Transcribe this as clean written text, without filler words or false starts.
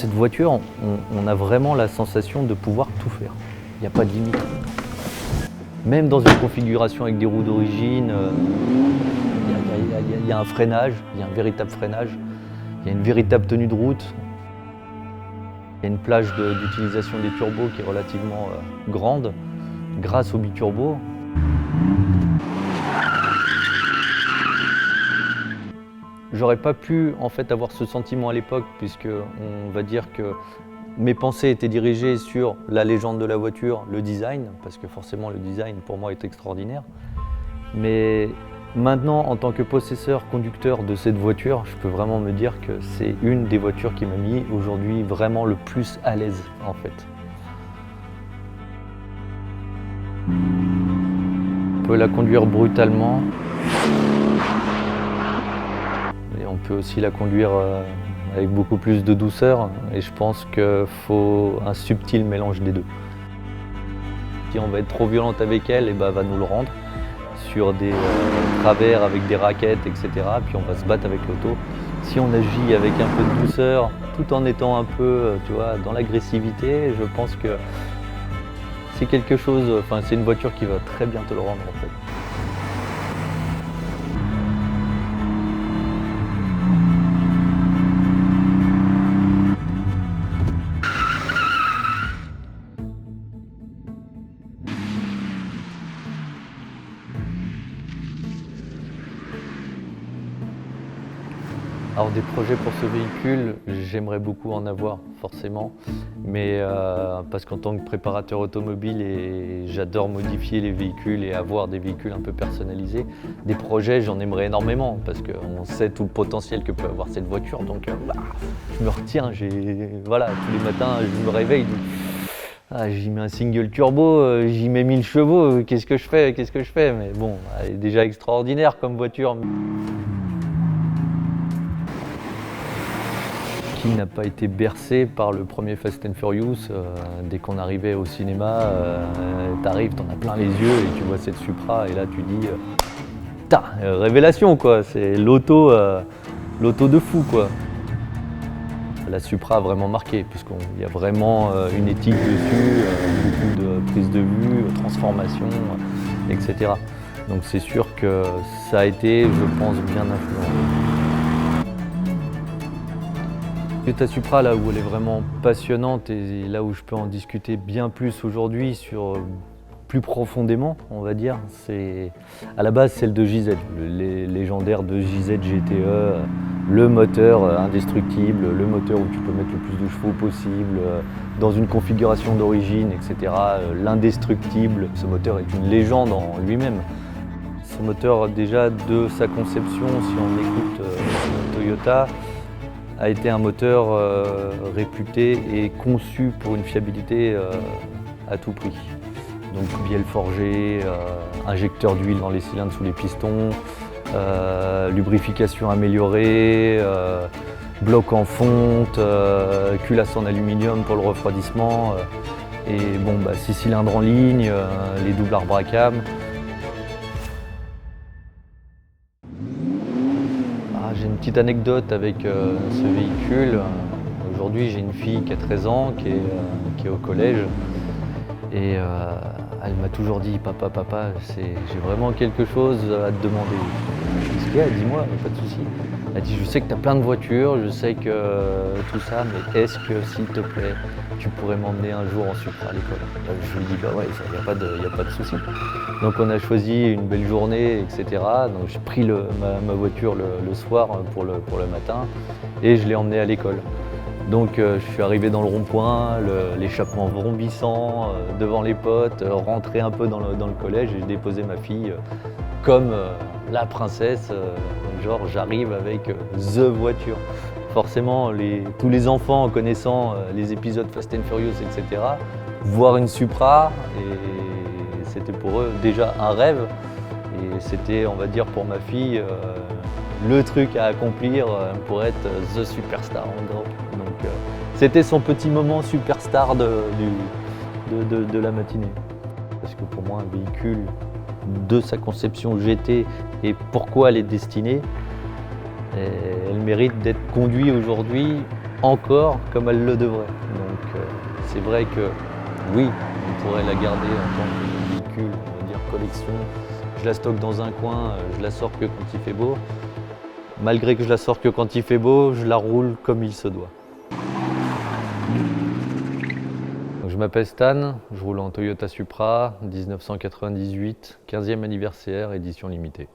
Cette voiture, on a vraiment la sensation de pouvoir tout faire. Il n'y a pas de limite. Même dans une configuration avec des roues d'origine, il y a un freinage, il y a un véritable freinage, il y a une véritable tenue de route. Il y a une plage d'utilisation des turbos qui est relativement grande grâce au biturbo. J'aurais pas pu en fait avoir ce sentiment à l'époque, puisque on va dire que mes pensées étaient dirigées sur la légende de la voiture, le design, parce que forcément le design pour moi est extraordinaire. Mais maintenant, en tant que possesseur, conducteur de cette voiture, je peux vraiment me dire que c'est une des voitures qui m'a mis aujourd'hui vraiment le plus à l'aise en fait. On peut la conduire brutalement. Et on peut aussi la conduire avec beaucoup plus de douceur, et je pense qu'il faut un subtil mélange des deux. Si on va être trop violente avec elle, elle va nous le rendre sur des travers avec des raquettes, etc. Puis on va se battre avec l'auto. Si on agit avec un peu de douceur, tout en étant un peu, tu vois, dans l'agressivité, je pense que c'est quelque chose, enfin c'est une voiture qui va très bien te le rendre en fait. Alors des projets pour ce véhicule, j'aimerais beaucoup en avoir forcément, mais parce qu'en tant que préparateur automobile, j'adore modifier les véhicules et avoir des véhicules un peu personnalisés. Des projets, j'en aimerais énormément parce qu'on sait tout le potentiel que peut avoir cette voiture, donc je me retiens. Voilà, tous les matins, je me réveille. J'y mets un single turbo, j'y mets 1000 chevaux, qu'est-ce que je fais? Mais bon, elle est déjà extraordinaire comme voiture. Qui n'a pas été bercé par le premier Fast and Furious. Dès qu'on arrivait au cinéma, t'arrives, t'en as plein les yeux et tu vois cette Supra et là tu dis révélation quoi, c'est l'auto de fou quoi. La Supra a vraiment marqué puisqu'il y a vraiment une éthique dessus, beaucoup de prise de vue, transformation, etc. Donc c'est sûr que ça a été, je pense, bien influent. Ta Supra, là où elle est vraiment passionnante et là où je peux en discuter bien plus aujourd'hui plus profondément, on va dire, c'est à la base celle de JZ, le légendaire de JZ GTE, le moteur indestructible, le moteur où tu peux mettre le plus de chevaux possible, dans une configuration d'origine, etc. L'indestructible, ce moteur est une légende en lui-même. Ce moteur, déjà de sa conception, si on écoute Toyota, a été un moteur réputé et conçu pour une fiabilité à tout prix. Donc bielle forgée, injecteur d'huile dans les cylindres sous les pistons, lubrification améliorée, bloc en fonte, culasse en aluminium pour le refroidissement, et bon, 6 cylindres en ligne, les doubles arbres à cam. J'ai une petite anecdote avec ce véhicule. Aujourd'hui, j'ai une fille qui a 13 ans, qui est au collège. Et elle m'a toujours dit, papa, j'ai vraiment quelque chose à te demander. Qu'est-ce qu'il y a? Dis-moi, pas de souci. Elle dit, je sais que tu as plein de voitures, je sais que tout ça, mais est-ce que, s'il te plaît, tu pourrais m'emmener un jour en Supra à l'école? Je lui dis, bah ouais, il n'y a pas de souci. Donc on a choisi une belle journée, etc. Donc j'ai pris ma voiture le soir pour le matin et je l'ai emmené à l'école. Donc je suis arrivé dans le rond-point, l'échappement vrombissant, devant les potes, rentré un peu dans le collège et j'ai déposé ma fille comme la princesse, genre j'arrive avec the voiture. Forcément, tous les enfants en connaissant les épisodes Fast and Furious, etc., voir une Supra, et c'était pour eux déjà un rêve. Et c'était, on va dire, pour ma fille, le truc à accomplir pour être the superstar en gros. Donc c'était son petit moment superstar de la matinée. Parce que pour moi, un véhicule de sa conception GT et pourquoi elle est destinée, elle mérite d'être conduite aujourd'hui encore comme elle le devrait. Donc c'est vrai que oui, on pourrait la garder en tant que véhicule, on va dire collection. Je la stocke dans un coin, je la sors que quand il fait beau. Malgré que je la sors que quand il fait beau, je la roule comme il se doit. Donc, je m'appelle Stan, je roule en Toyota Supra 1998, 15e anniversaire, édition limitée.